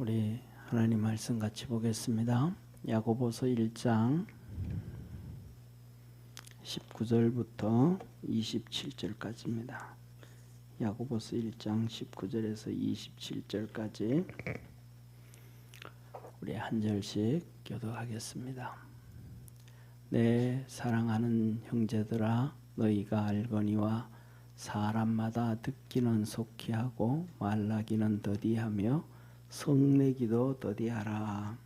우리 하나님 말씀 같이 보겠습니다. 야고보서 1장 19절부터 27절까지입니다. 야고보서 1장 19절에서 27절까지 우리 한 절씩 교독하겠습니다. 내 사랑하는 형제들아, 너희가 알거니와 사람마다 듣기는 속히 하고 말하기는 더디하며 성내기도 더디하라.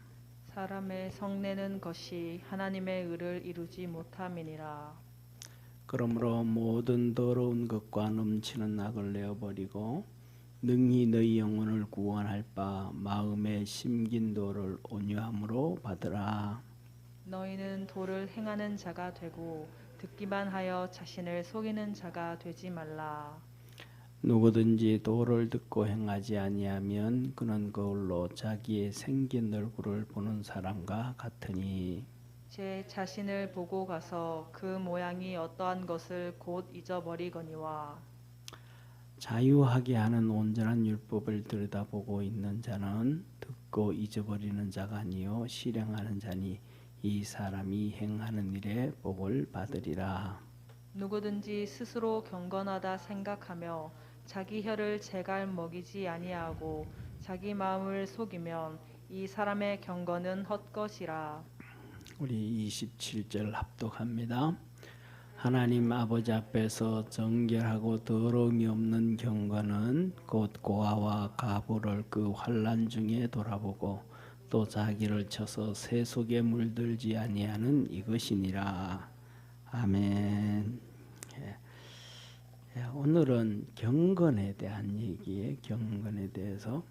사람의 성내는 것이 하나님의 의를 이루지 못함이니라. 그러므로 모든 더러운 것과 넘치는 악을 내어버리고 능히 너희 영혼을 구원할 바 마음에 심긴 도를 온유함으로 받으라. 너희는 도를 행하는 자가 되고 듣기만 하여 자신을 속이는 자가 되지 말라. 누구든지 도를 듣고 행하지 아니하면 그는 거울로 자기의 생긴 얼굴을 보는 사람과 같으니 제 자신을 보고 가서 그 모양이 어떠한 것을 곧 잊어버리거니와. 자유하게 하는 온전한 율법을 들여다보고 있는 자는 듣고 잊어버리는 자가 아니요 실행하는 자니 이 사람이 행하는 일에 복을 받으리라. 누구든지 스스로 경건하다 생각하며 자기 혀를 제갈 먹이지 아니하고 자기 마음을 속이면 이 사람의 경건은 헛것이라. 우리 27절 합독합니다. 하나님 아버지 앞에서 정결하고 더러움이 없는 경건은 곧 고아와 가부를 그 환난 중에 돌아보고 또 자기를 쳐서 새 속에 물들지 아니하는 이것이니라. 아멘. 오늘은 경건에 대한 얘기에 경건에 대해서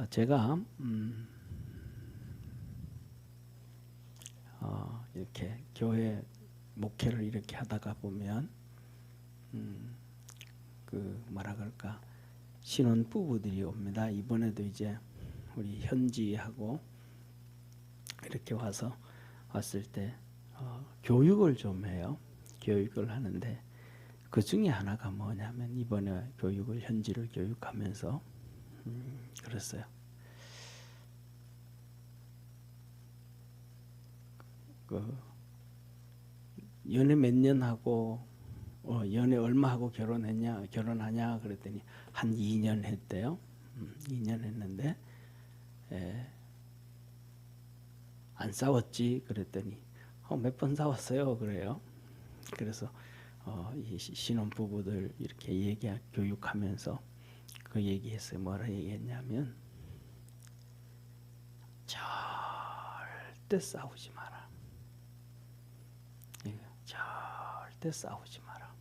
제가 이렇게 교회 목회를 이렇게 하다가 보면 그 뭐라 그럴까 신혼 부부들이 옵니다. 이번에도 이제 우리 현지하고 이렇게 왔을 때 교육을 좀 해요. 교육을 하는데 그 중에 하나가 뭐냐면 이번에 교육을 현지를 교육하면서 그랬어요. 그 연애 몇 년 하고 연애 얼마 하고 결혼하냐 그랬더니 한 2년 했대요. 2년 했는데 안 싸웠지 그랬더니 몇 번 싸웠어요 그래요. 그래서 이 신혼 부부들 이렇게 교육하면서 그 얘기했어요. 뭐라 얘기했냐면 절대 싸우지 마라. 절대 싸우지 마라.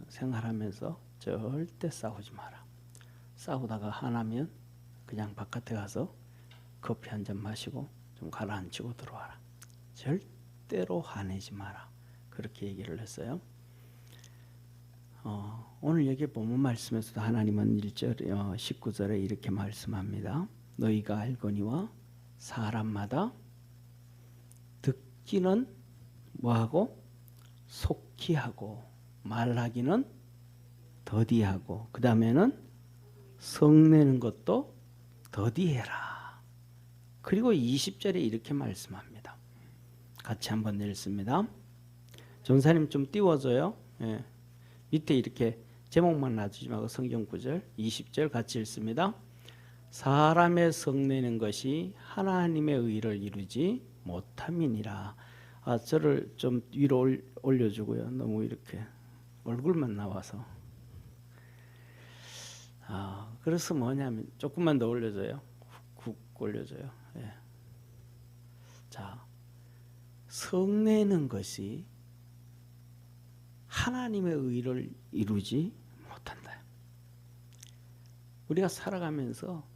생활하면서 절대 싸우지 마라. 싸우다가 화나면 그냥 바깥에 가서 커피 한 잔 마시고 좀 가라앉히고 들어와라. 절대로 화내지 마라. 그렇게 얘기를 했어요. 오늘 여기 본문 말씀에서도 하나님은 19절에 이렇게 말씀합니다. 너희가 알거니와 사람마다 듣기는 뭐하고 속히 하고 말하기는 더디하고 그 다음에는 성내는 것도 더디해라. 그리고 20절에 이렇게 말씀합니다. 같이 한번 읽습니다. 전사님 좀 띄워줘요. 밑에 이렇게 제목만 놔두지 말고 성경 구절 20절 같이 읽습니다. 사람의 성내는 것이 하나님의 의를 이루지 못함이니라. 저를 좀 위로 올려주고요. 너무 이렇게 얼굴만 나와서. 그래서 뭐냐면 조금만 더 올려줘요. 훅 올려줘요. 자, 성내는 것이 하나님의 의를 이루지 못한다. 우리가 살아가면서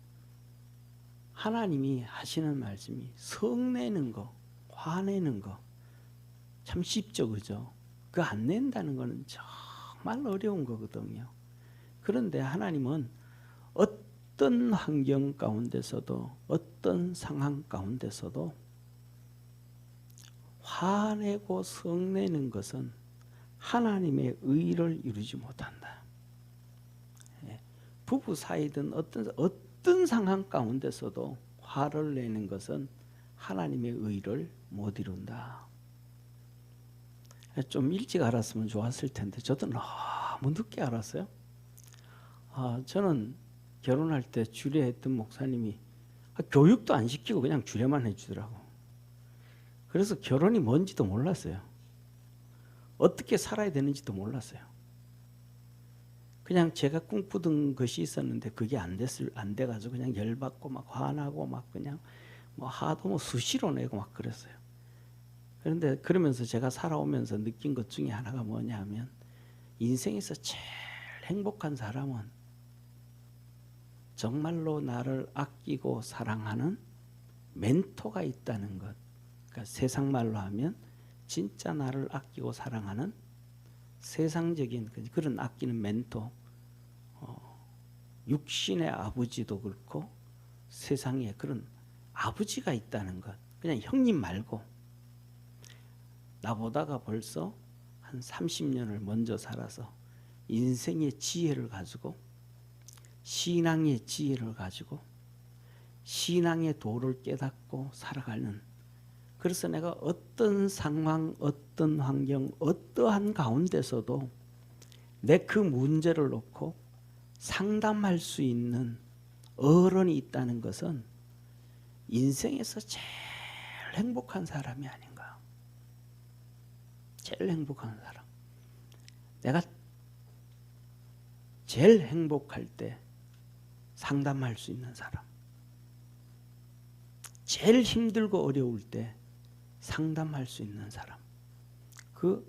하나님이 하시는 말씀이 성내는 거, 화내는 거 참 쉽죠, 그죠? 그 안 낸다는 거는 정말 어려운 거거든요. 그런데 하나님은 어떤 환경 가운데서도 어떤 상황 가운데서도 화내고 성내는 것은 하나님의 의를 이루지 못한다. 예. 부부 사이든 어떤 상황 가운데서도 화를 내는 것은 하나님의 의를 못 이룬다. 좀 일찍 알았으면 좋았을 텐데 저도 너무 늦게 알았어요. 저는 결혼할 때 주례했던 목사님이 교육도 안 시키고 그냥 주례만 해주더라고. 그래서 결혼이 뭔지도 몰랐어요. 어떻게 살아야 되는지도 몰랐어요. 그냥 제가 꿈꾸던 것이 있었는데 그게 안 돼가지고 그냥 열받고 막 화나고 막 그냥 뭐 하도 뭐 수시로 내고 막 그랬어요. 그런데 그러면서 제가 살아오면서 느낀 것 중에 하나가 뭐냐 하면 인생에서 제일 행복한 사람은 정말로 나를 아끼고 사랑하는 멘토가 있다는 것. 그러니까 세상 말로 하면 진짜 나를 아끼고 사랑하는 세상적인 그런 아끼는 멘토, 육신의 아버지도 그렇고 세상에 그런 아버지가 있다는 것. 그냥 형님 말고 나보다가 벌써 한 30년을 먼저 살아서 인생의 지혜를 가지고 신앙의 지혜를 가지고 신앙의 도를 깨닫고 살아가는, 그래서 내가 어떤 상황, 어떤 환경, 어떠한 가운데서도 내 그 문제를 놓고 상담할 수 있는 어른이 있다는 것은 인생에서 제일 행복한 사람이 아닌가. 제일 행복한 사람. 내가 제일 행복할 때 상담할 수 있는 사람. 제일 힘들고 어려울 때 상담할 수 있는 사람. 그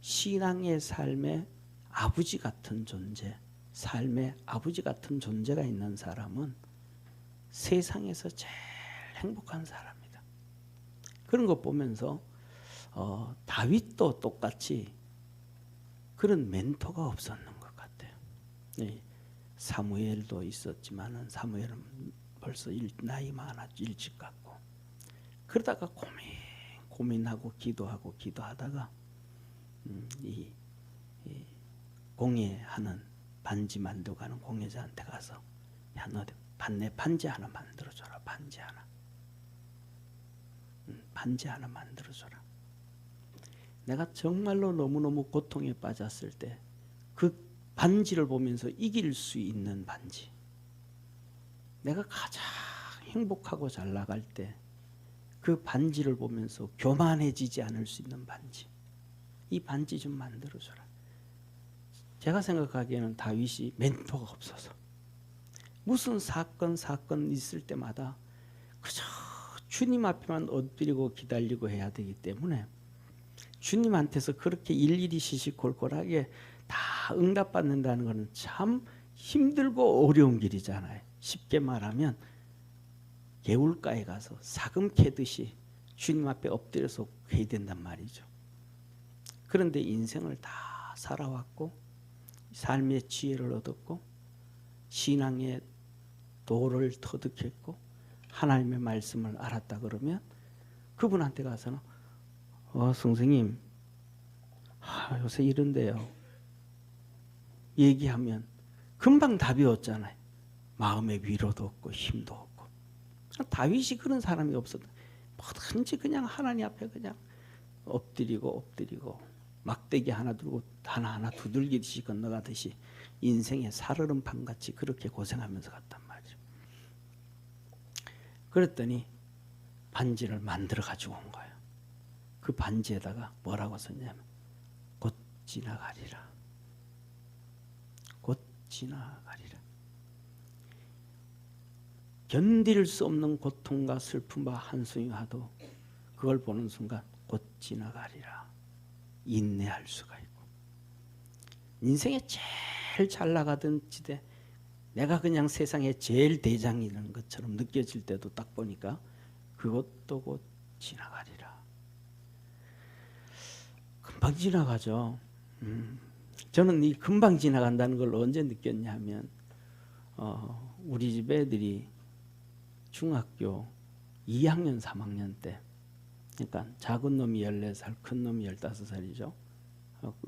신앙의 삶의 아버지 같은 존재, 삶의 아버지 같은 존재가 있는 사람은 세상에서 제일 행복한 사람이다. 그런 거 보면서 다윗도 똑같이 그런 멘토가 없었는 것 같아요. 네. 사무엘도 있었지만은 사무엘은 벌써 나이 많아 일찍 갔고, 그러다가 고민하고 기도하다가 이 공예하는 반지 만들고 가는 공예자한테 가서 야, 너 반지 하나 만들어줘라. 반지 하나 만들어줘라. 내가 정말로 너무너무 고통에 빠졌을 때 그 반지를 보면서 이길 수 있는 반지, 내가 가장 행복하고 잘 나갈 때 그 반지를 보면서 교만해지지 않을 수 있는 반지, 이 반지 좀 만들어줘라. 제가 생각하기에는 다윗이 멘토가 없어서 무슨 사건 있을 때마다 그저 주님 앞에만 엎드리고 기다리고 해야 되기 때문에 주님한테서 그렇게 일일이 시시콜콜하게 다 응답받는다는 것은 참 힘들고 어려운 길이잖아요. 쉽게 말하면 개울가에 가서 사금 캐듯이 주님 앞에 엎드려서 해야 된단 말이죠. 그런데 인생을 다 살아왔고 삶의 지혜를 얻었고 신앙의 도를 터득했고 하나님의 말씀을 알았다 그러면 그분한테 가서는 선생님 요새 이런데요 얘기하면 금방 답이 왔잖아요. 마음의 위로도 없고 힘도 없고. 다윗이 그런 사람이 없었다. 뭐든지 그냥 하나님 앞에 그냥 엎드리고 막대기 하나 들고 하나하나 두들기듯이 건너가듯이 인생의 살얼음판같이 그렇게 고생하면서 갔단 말이죠. 그랬더니 반지를 만들어 가지고 온 거예요. 그 반지에다가 뭐라고 썼냐면 곧 지나가리라. 곧 지나가리라. 견딜 수 없는 고통과 슬픔과 한숨이 와도 그걸 보는 순간 곧 지나가리라. 인내할 수가 있고, 인생에 제일 잘 나가던 지대, 내가 그냥 세상에 제일 대장이라는 것처럼 느껴질 때도 딱 보니까 그것도 곧 지나가리라. 금방 지나가죠. 저는 이 금방 지나간다는 걸 언제 느꼈냐면 우리 집 애들이 중학교 2학년 3학년 때, 그러니까 작은 놈이 14살, 큰 놈이 15살이죠.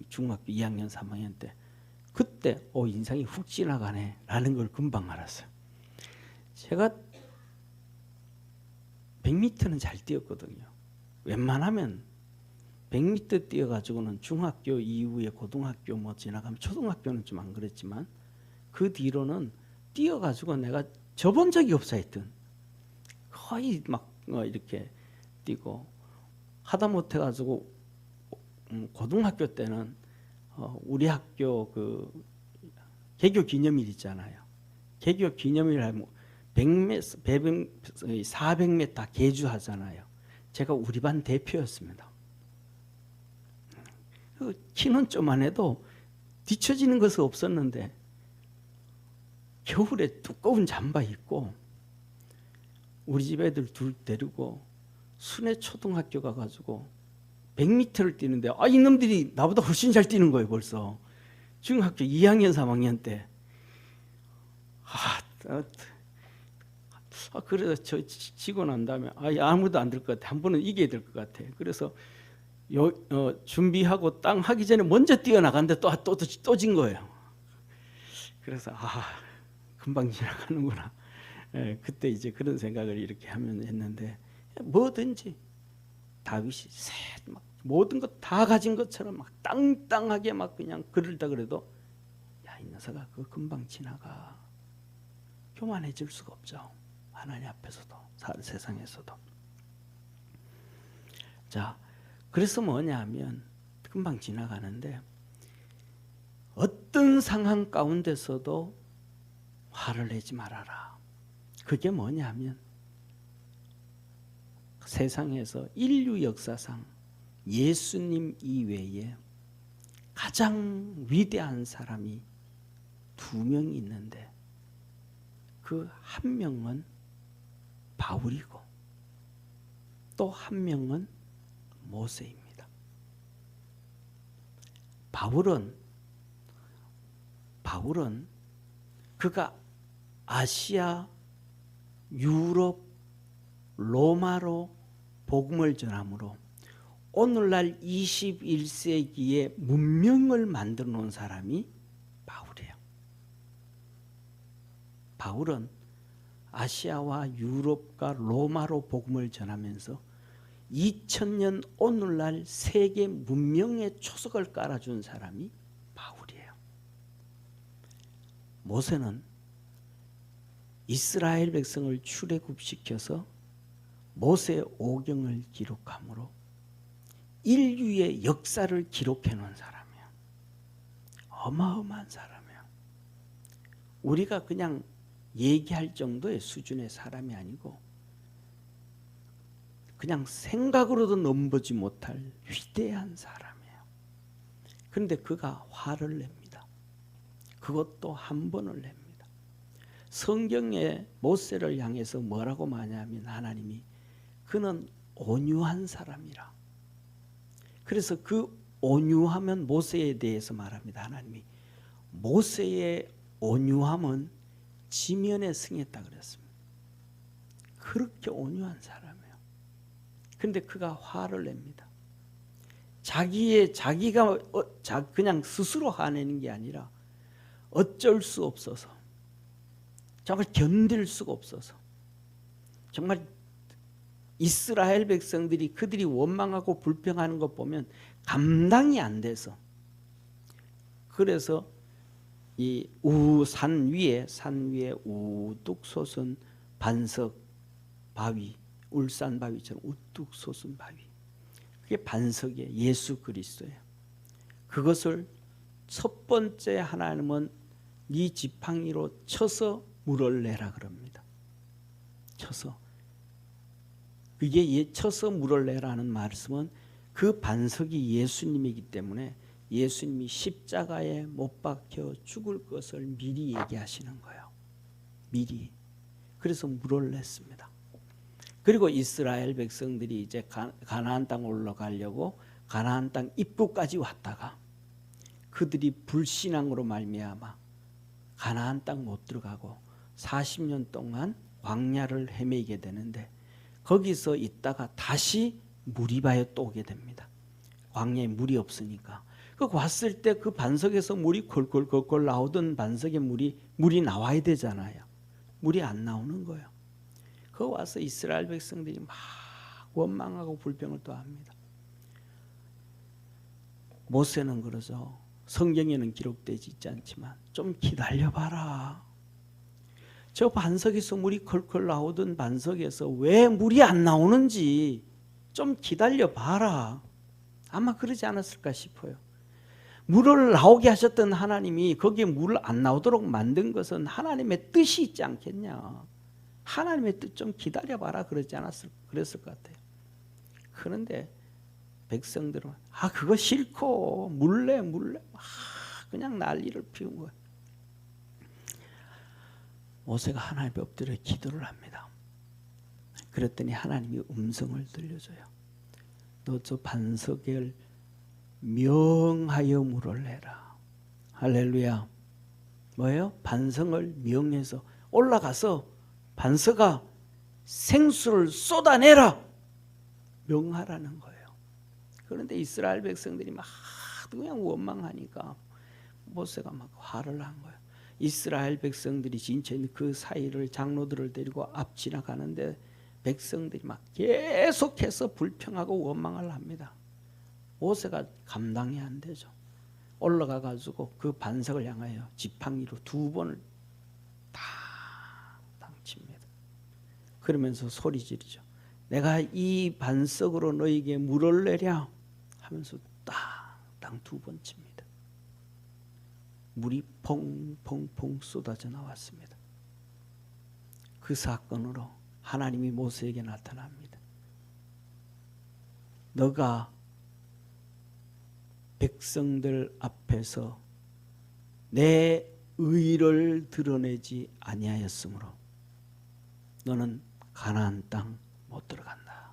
중학교 2학년 3학년 때 그때 인상이 훅 지나가네 라는 걸 금방 알았어요. 제가 100m는 잘 뛰었거든요. 웬만하면 100m 뛰어가지고는 중학교 이후에 고등학교 뭐 지나가면 초등학교는 좀 안 그랬지만 그 뒤로는 뛰어가지고 내가 접은 적이 없어 하여튼 거의 막 이렇게 뛰고 하다 못해가지고 고등학교 때는 우리 학교 그 개교 기념일 있잖아요. 개교 기념일 하면 100m, 400m 다 개주하잖아요. 제가 우리 반 대표였습니다. 키는 좀만 해도 뒤처지는 것은 없었는데 겨울에 두꺼운 잠바 입고 우리 집 애들 둘 데리고 순회 초등학교 가가지고 100m를 뛰는데 이놈들이 나보다 훨씬 잘 뛰는 거예요. 벌써 중학교 2학년 3학년 때. 그래서 저 지고 난 다음에 아무도 안 될 것 같아. 한 번은 이겨야 될 것 같아. 그래서 준비하고 땅 하기 전에 먼저 뛰어나갔는데 또 진 거예요. 그래서 금방 지나가는구나. 그때 이제 그런 생각을 이렇게 하면 했는데 뭐든지 다윗이 막 모든 것 다 가진 것처럼 막 땅땅하게 막 그냥 그러다 그래도 이 녀석아 그거 금방 지나가. 교만해질 수가 없죠. 하나님 앞에서도 세상에서도. 자, 그래서 뭐냐 하면 금방 지나가는데 어떤 상황 가운데서도 화를 내지 말아라. 그게 뭐냐 하면 세상에서 인류 역사상 예수님 이외에 가장 위대한 사람이 2명 있는데 그 한 명은 바울이고 또 한 명은 모세입니다. 바울은 그가 아시아, 유럽, 로마로 복음을 전함으로 오늘날 21세기의 문명을 만들어 놓은 사람이 바울이에요. 바울은 아시아와 유럽과 로마로 복음을 전하면서 2000년 오늘날 세계 문명의 초석을 깔아준 사람이 바울이에요. 모세는 이스라엘 백성을 출애굽시켜서 모세 오경을 기록함으로 인류의 역사를 기록해 놓은 사람이에요. 어마어마한 사람이에요. 우리가 그냥 얘기할 정도의 수준의 사람이 아니고 그냥 생각으로도 넘보지 못할 위대한 사람이에요. 그런데 그가 화를 냅니다. 그것도 한 번을 냅니다. 성경에 모세를 향해서 뭐라고 말하냐면 하나님이 그는 온유한 사람이라. 그래서 그 온유하면 모세에 대해서 말합니다. 하나님이 모세의 온유함은 지면에 승했다 그랬습니다. 그렇게 온유한 사람이에요. 그런데 그가 화를 냅니다. 자기가 그냥 스스로 화내는 게 아니라 어쩔 수 없어서 정말 견딜 수가 없어서 정말 이스라엘 백성들이 그들이 원망하고 불평하는 것 보면 감당이 안 돼서 그래서 이 산 위에 우뚝 솟은 반석 바위, 울산 바위처럼 우뚝 솟은 바위. 그게 반석이에요. 예수 그리스도예요. 그것을 첫 번째 하나님은 네 지팡이로 쳐서 물을 내라 그럽니다. 쳐서. 그게 쳐서 물을 내라는 말씀은 그 반석이 예수님이기 때문에 예수님이 십자가에 못 박혀 죽을 것을 미리 얘기하시는 거예요. 미리. 그래서 물을 냈습니다. 그리고 이스라엘 백성들이 이제 가나안 땅 올라가려고 가나안 땅 입구까지 왔다가 그들이 불신앙으로 말미암아 가나안 땅 못 들어가고 40년 동안 광야를 헤매게 되는데 거기서 있다가 다시 무리바에 또 오게 됩니다. 광야에 물이 없으니까. 그 왔을 때 그 반석에서 물이 콜콜콜콜 나오던 반석에 물이 나와야 되잖아요. 물이 안 나오는 거예요. 그 와서 이스라엘 백성들이 막 원망하고 불평을 또 합니다. 모세는 그러죠. 성경에는 기록되지 있지 않지만 좀 기다려봐라. 저 반석에서 물이 컬컬 나오던 반석에서 왜 물이 안 나오는지 좀 기다려봐라. 아마 그러지 않았을까 싶어요. 물을 나오게 하셨던 하나님이 거기에 물 안 나오도록 만든 것은 하나님의 뜻이 있지 않겠냐. 하나님의 뜻 좀 기다려봐라 그러지 그랬을 것 같아요. 그런데 백성들은 그거 싫고 물래 그냥 난리를 피운 거예요. 모세가 하나님 앞에 엎드려 기도를 합니다. 그랬더니 하나님이 음성을 들려줘요. 너 저 반석을 명하여 물을 내라. 할렐루야. 뭐예요? 반석을 명해서 올라가서 반석아 생수를 쏟아내라. 명하라는 거예요. 그런데 이스라엘 백성들이 막 그냥 원망하니까 모세가 막 화를 난 거예요. 이스라엘 백성들이 진짜 그 사이를 장로들을 데리고 앞 지나가는데 백성들이 막 계속해서 불평하고 원망을 합니다. 모세가 감당이 안 되죠. 올라가 가지고 그 반석을 향하여 지팡이로 2번을 다 당칩니다. 그러면서 소리 지르죠. 내가 이 반석으로 너에게 물을 내랴 하면서 땅 2번 칩니다. 물이 퐁퐁퐁 쏟아져 나왔습니다. 그 사건으로 하나님이 모세에게 나타납니다. 너가 백성들 앞에서 내 의를 드러내지 아니하였으므로 너는 가나안 땅 못 들어간다.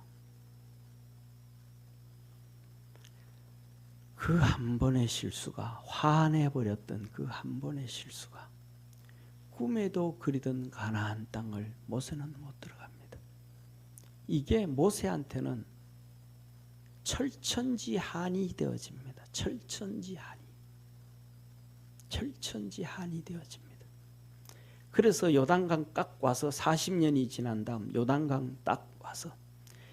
그 한 번의 실수가 화내버렸던 그 한 번의 실수가 꿈에도 그리던 가나안 땅을 모세는 못 들어갑니다. 이게 모세한테는 철천지한이 되어집니다. 철천지한이 되어집니다. 그래서 요단강 딱 와서 40년이 지난 다음 요단강 딱 와서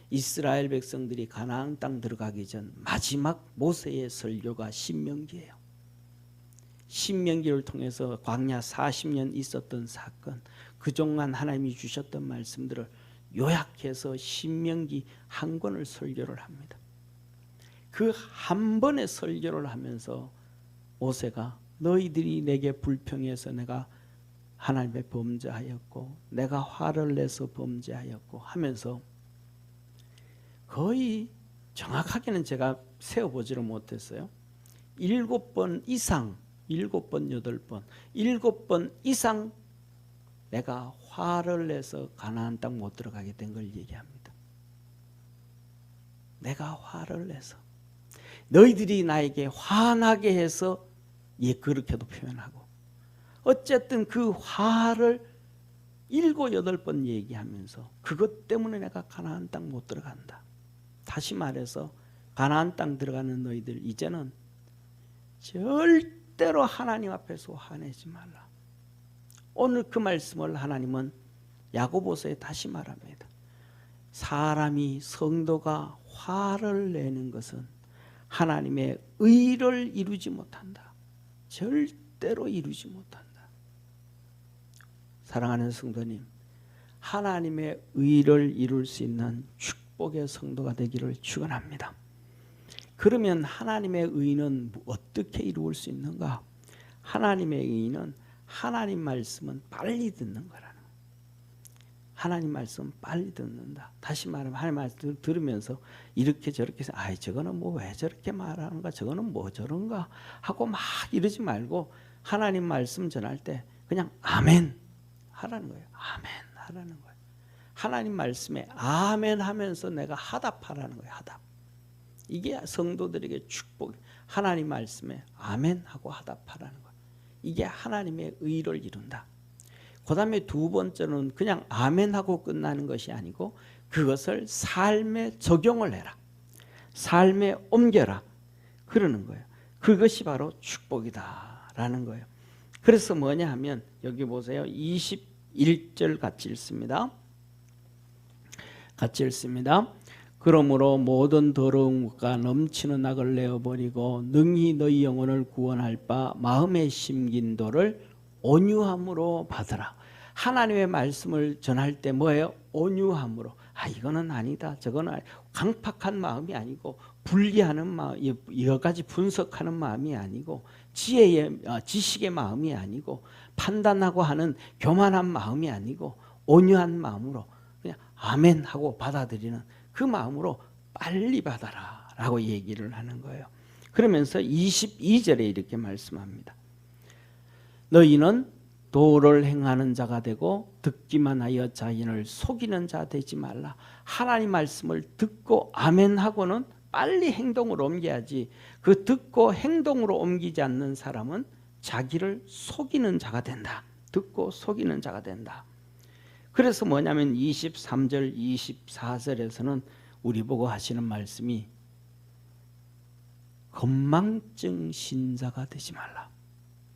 이스라엘 백성들이 가나안 땅 들어가기 전 마지막 모세의 설교가 신명기예요. 신명기를 통해서 광야 40년 있었던 사건, 그동안 하나님이 주셨던 말씀들을 요약해서 신명기 한 권을 설교를 합니다. 그 한 번의 설교를 하면서 모세가 너희들이 내게 불평해서 내가 하나님의 범죄하였고 내가 화를 내서 범죄하였고 하면서 거의 정확하게는 제가 세어보지를 못했어요. 7번 이상 7번 8번 내가 화를 내서 가나안 땅 못 들어가게 된 걸 얘기합니다. 내가 화를 내서 너희들이 나에게 화나게 해서 그렇게도 표현하고 어쨌든 그 화를 7, 8번 얘기하면서 그것 때문에 내가 가나안 땅 못 들어간다. 다시 말해서 가나안 땅 들어가는 너희들 이제는 절대로 하나님 앞에서 화내지 말라. 오늘 그 말씀을 하나님은 야고보서에 다시 말합니다. 사람이 성도가 화를 내는 것은 하나님의 의를 이루지 못한다. 절대로 이루지 못한다. 사랑하는 성도님, 하나님의 의를 이룰 수 있는 축복의 성도가 되기를 축원합니다. 그러면 하나님의 의는 어떻게 이루어질 수 있는가? 하나님의 의는 하나님 말씀은 빨리 듣는 거라는 거예요. 하나님 말씀은 빨리 듣는다. 다시 말하면 하나님 말씀 들으면서 이렇게 저렇게 해서 저거는 뭐 왜 저렇게 말하는가, 저거는 뭐 저런가 하고 막 이러지 말고 하나님 말씀 전할 때 그냥 아멘 하라는 거예요. 아멘 하라는 거예요. 하나님 말씀에 아멘 하면서 내가 하답하라는 거예요. 하답. 이게 성도들에게 축복. 하나님 말씀에 아멘 하고 하답하라는 거예요. 이게 하나님의 의를 이룬다. 그 다음에 2번째는 그냥 아멘 하고 끝나는 것이 아니고 그것을 삶에 적용을 해라. 삶에 옮겨라. 그러는 거예요. 그것이 바로 축복이다라는 거예요. 그래서 뭐냐 하면 여기 보세요. 21절 같이 읽습니다. 같이 읽습니다. 그러므로 모든 더러운 것과 넘치는 악을 내어버리고 능히 너희 영혼을 구원할 바 마음에 심긴 도를 온유함으로 받으라. 하나님의 말씀을 전할 때 뭐예요? 온유함으로. 이거는 아니다, 저거는 아니다. 강팍한 마음이 아니고 분리하는 마음, 여러 가지 분석하는 마음이 아니고 지식의 마음이 아니고 판단하고 하는 교만한 마음이 아니고 온유한 마음으로 그냥 아멘 하고 받아들이는 그 마음으로 빨리 받아라 라고 얘기를 하는 거예요. 그러면서 22절에 이렇게 말씀합니다. 너희는 도를 행하는 자가 되고 듣기만 하여 자신을 속이는 자 되지 말라. 하나님 말씀을 듣고 아멘 하고는 빨리 행동으로 옮겨야지. 그 듣고 행동으로 옮기지 않는 사람은 자기를 속이는 자가 된다. 듣고 속이는 자가 된다. 그래서 뭐냐면 23절 24절에서는 우리 보고 하시는 말씀이 건망증 신자가 되지 말라.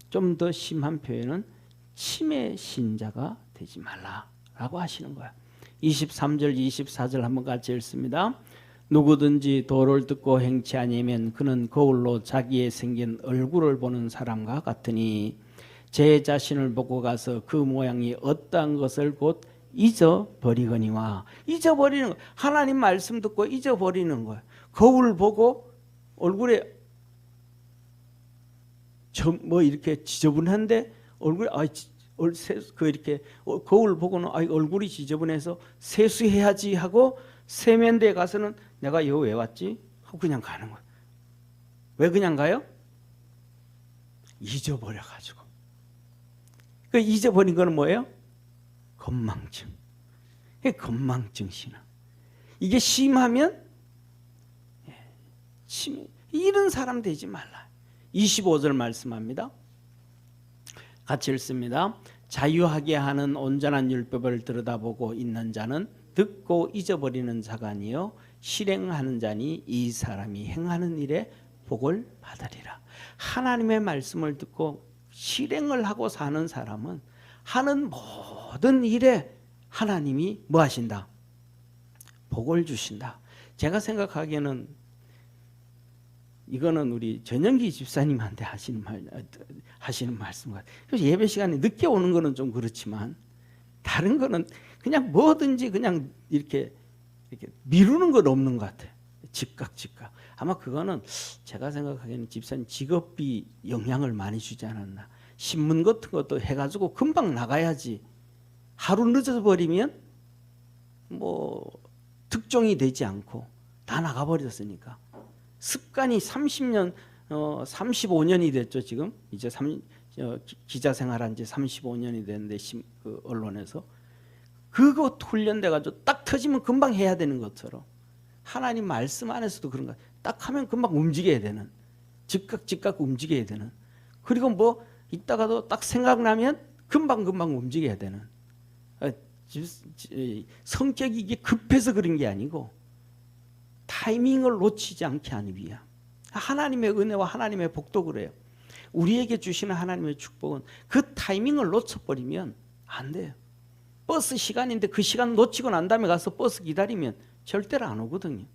좀 더 심한 표현은 치매 신자가 되지 말라라고 하시는 거야. 23절 24절 한번 같이 읽습니다. 누구든지 도를 듣고 행치 아니면 그는 거울로 자기의 생긴 얼굴을 보는 사람과 같으니 제 자신을 보고 가서 그 모양이 어떠한 것을 곧 잊어버리거니와. 잊어버리는 거. 하나님 말씀 듣고 잊어버리는 거예요. 거울 보고 얼굴에 뭐 이렇게 지저분한데 얼굴 그 이렇게 거울 보고는 얼굴이 지저분해서 세수해야지 하고 세면대에 가서는 내가 여기 왜 왔지? 하고 그냥 가는 거예요. 왜 그냥 가요? 잊어버려가지고. 그 잊어버린 거는 뭐예요? 건망증. 건망증 신앙. 이게 심하면 이런 사람 되지 말라. 25절 말씀합니다. 같이 읽습니다. 자유하게 하는 온전한 율법을 들여다보고 있는 자는 듣고 잊어버리는 자가 아니요 실행하는 자니 이 사람이 행하는 일에 복을 받으리라. 하나님의 말씀을 듣고 실행을 하고 사는 사람은 하는 모든 일에 하나님이 뭐 하신다? 복을 주신다. 제가 생각하기에는 이거는 우리 전영기 집사님한테 하시는 말씀 같아요. 그래서 예배 시간에 늦게 오는 거는 좀 그렇지만 다른 거는 그냥 뭐든지 그냥 이렇게 미루는 건 없는 것 같아요. 즉각. 아마 그거는 제가 생각하기에는 집사님 직업비 영향을 많이 주지 않았나. 신문 같은 것도 해가지고 금방 나가야지. 하루 늦어져 버리면 뭐 특종이 되지 않고 다 나가버렸으니까. 습관이 30년, 35년이 됐죠 지금. 이제 기자 생활한 지 35년이 됐는데 그 언론에서 그거 훈련돼가지고 딱 터지면 금방 해야 되는 것처럼 하나님 말씀 안에서도 그런 거. 딱 하면 금방 움직여야 되는, 즉각 움직여야 되는. 그리고 뭐 이따가도 딱 생각나면 금방 움직여야 되는. 성격이 이게 급해서 그런 게 아니고 타이밍을 놓치지 않게 하기 위한 하나님의 은혜와 하나님의 복도 그래요. 우리에게 주시는 하나님의 축복은 그 타이밍을 놓쳐버리면 안 돼요. 버스 시간인데 그 시간 놓치고 난 다음에 가서 버스 기다리면 절대로 안 오거든요.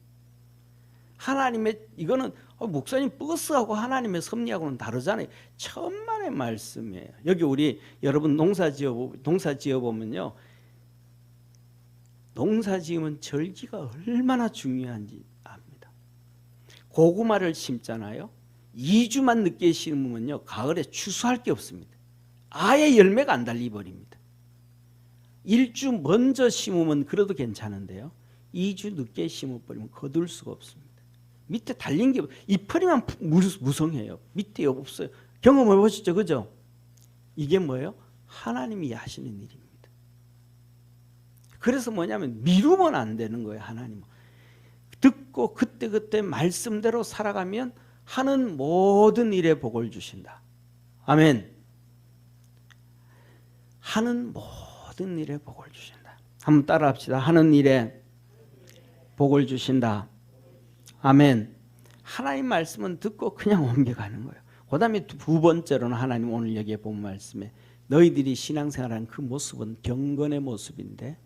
하나님의 이거는 목사님 버스하고 하나님의 섭리하고는 다르잖아요. 천만의 말씀이에요. 여기 우리 여러분 농사 지어 보면요. 농사 지으면 절기가 얼마나 중요한지 압니다. 고구마를 심잖아요. 2주만 늦게 심으면요. 가을에 추수할 게 없습니다. 아예 열매가 안 달리버립니다. 1주 먼저 심으면 그래도 괜찮은데요. 2주 늦게 심어버리면 거둘 수가 없습니다. 밑에 달린 게 이파리만 무성해요. 밑에 없어요. 경험해 보시죠. 그죠? 이게 뭐예요? 하나님이 하시는 일입니다. 그래서 뭐냐면 미루면 안 되는 거예요. 하나님은. 듣고 그때 말씀대로 살아가면 하는 모든 일에 복을 주신다. 아멘. 하는 모든 일에 복을 주신다. 한번 따라합시다. 하는 일에 복을 주신다. 아멘. 하나님 말씀은 듣고 그냥 옮겨가는 거예요. 그 다음에 두 번째로는 하나님 오늘 여기에 본 말씀에 너희들이 신앙생활하는 그 모습은 경건의 모습인데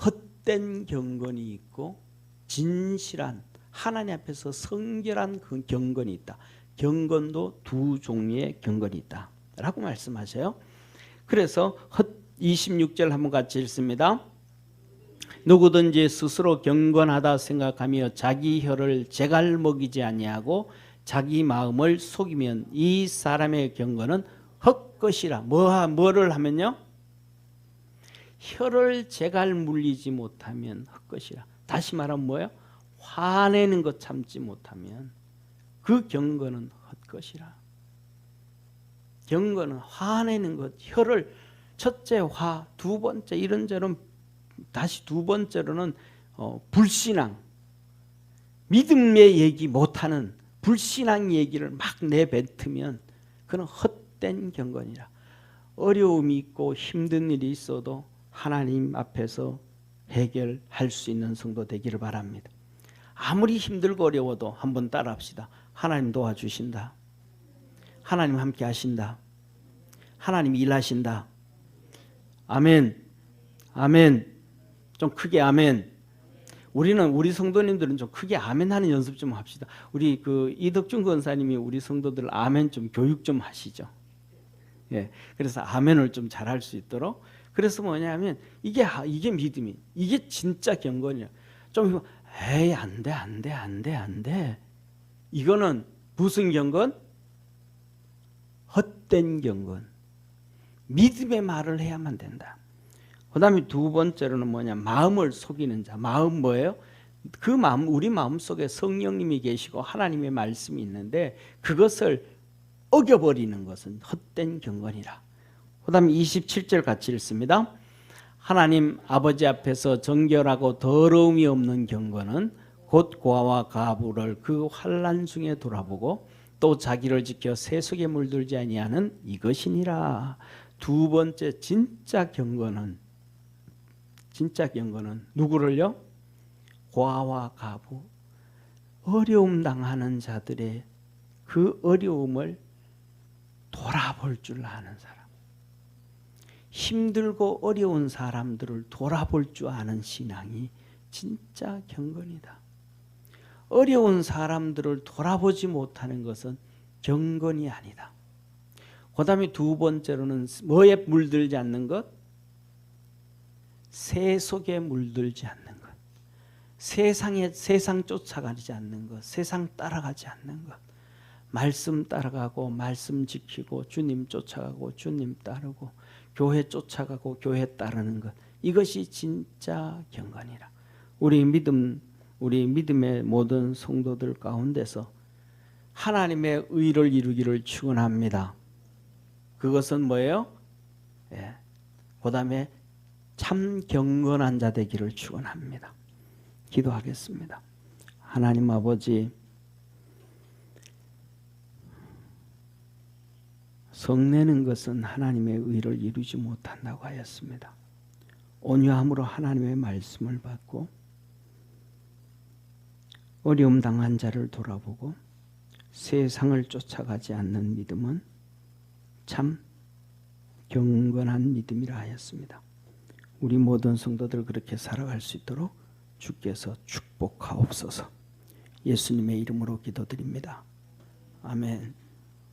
헛된 경건이 있고 진실한 하나님 앞에서 성결한 그 경건이 있다. 경건도 두 종류의 경건이 있다 라고 말씀하셔요. 그래서 26절 한번 같이 읽습니다. 누구든지 스스로 경건하다 생각하며 자기 혀를 제갈 먹이지 아니하고 자기 마음을 속이면 이 사람의 경건은 헛것이라. 뭐를 하면요? 혀를 제갈 물리지 못하면 헛것이라. 다시 말하면 뭐예요? 화내는 것 참지 못하면 그 경건은 헛것이라. 경건은 화내는 것, 혀를 첫째 화, 두 번째 이런저런 다시 두 번째로는 불신앙, 믿음의 얘기 못하는 불신앙 얘기를 막 내뱉으면 그는 헛된 경건이라. 어려움이 있고 힘든 일이 있어도 하나님 앞에서 해결할 수 있는 성도 되기를 바랍니다. 아무리 힘들고 어려워도 한번 따라합시다. 하나님 도와주신다. 하나님 함께 하신다. 하나님 일하신다. 아멘. 아멘. 좀 크게 아멘. 우리 성도님들은 좀 크게 아멘 하는 연습 좀 합시다. 우리 그 이덕준 권사님이 우리 성도들 아멘 좀 교육 좀 하시죠. 예. 그래서 아멘을 좀 잘할 수 있도록. 그래서 뭐냐면 이게 믿음이, 이게 진짜 경건이야. 좀 에이 안 돼. 이거는 무슨 경건? 헛된 경건. 믿음의 말을 해야만 된다. 그 다음에 두 번째로는 뭐냐? 마음을 속이는 자. 마음 뭐예요? 그 마음, 우리 마음 속에 성령님이 계시고 하나님의 말씀이 있는데 그것을 어겨버리는 것은 헛된 경건이라. 그 다음에 27절 같이 읽습니다. 하나님 아버지 앞에서 정결하고 더러움이 없는 경건은 곧 고아와 가부를 그 환난 중에 돌아보고 또 자기를 지켜 세속에 물들지 아니하는 이것이니라. 두 번째 진짜 경건은 누구를요? 고아와 가부, 어려움 당하는 자들의 그 어려움을 돌아볼 줄 아는 사람, 힘들고 어려운 사람들을 돌아볼 줄 아는 신앙이 진짜 경건이다. 어려운 사람들을 돌아보지 못하는 것은 경건이 아니다. 그 다음에 두 번째로는 뭐에 물들지 않는 것? 세속에 물들지 않는 것. 세상 쫓아가지 않는 것. 세상 따라가지 않는 것. 말씀 따라가고 말씀 지키고 주님 쫓아가고 주님 따르고 교회 쫓아가고 교회 따르는 것. 이것이 진짜 경건이라. 우리 믿음의 모든 성도들 가운데서 하나님의 의를 이루기를 축원합니다. 그것은 뭐예요? 예. 그다음에 참 경건한 자 되기를 축원합니다. 기도하겠습니다. 하나님 아버지, 성내는 것은 하나님의 의를 이루지 못한다고 하였습니다. 온유함으로 하나님의 말씀을 받고 어려움 당한 자를 돌아보고 세상을 쫓아가지 않는 믿음은 참 경건한 믿음이라 하였습니다. 우리 모든 성도들 그렇게 살아갈 수 있도록 주께서 축복하옵소서. 예수님의 이름으로 기도드립니다. 아멘.